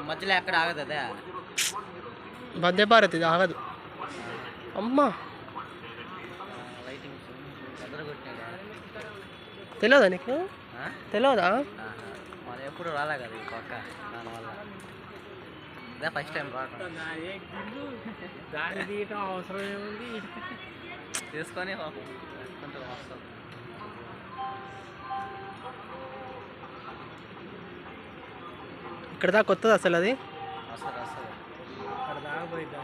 మధ్యలో ఎక్కడ ఆగదు అదే వందే భారత్ ఇది ఆగదు. అమ్మా తెలియదా నీకు? తెలియదా? మనం ఎప్పుడు రాలే కదా ఈ పక్క, దానివల్ల ఇదే ఫస్ట్ టైం రావటం. దాన్ని తీయటం అవసరం ఏముంది? తీసుకొని వస్తాం. ఇక్కడ దాకా కొత్తది అసలు అది. అక్కడ దాకా పోయింది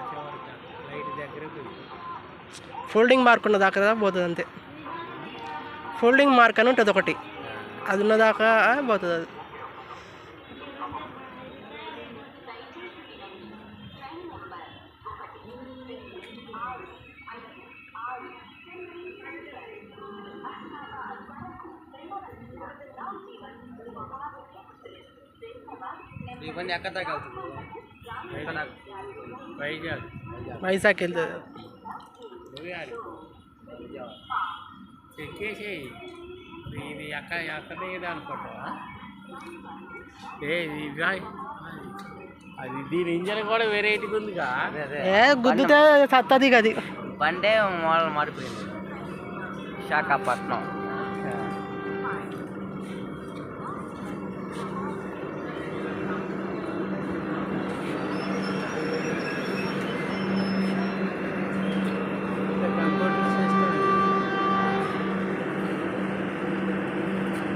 లైట్ దగ్గర ఫోల్డింగ్ మార్క్ ఉన్న దాకా పోతుంది అంతే. ఫోల్డింగ్ మార్క్ అని ఉంటుంది ఒకటి, అది ఉన్నదాకా పోతుంది అది. ఇవన్నీ ఎక్కడ దాకా వెళ్తుంది? వైజాగ్ వెళ్తుంది. ఎక్కేసి ఇది ఎక్కడ అనుకుంటావా? అది దీని ఇంజన్ కూడా వెరైటీగా ఉందిగా. గుద్దుతే సత్తది అది. బండే మోడల్ మారిపోయింది. విశాఖపట్నం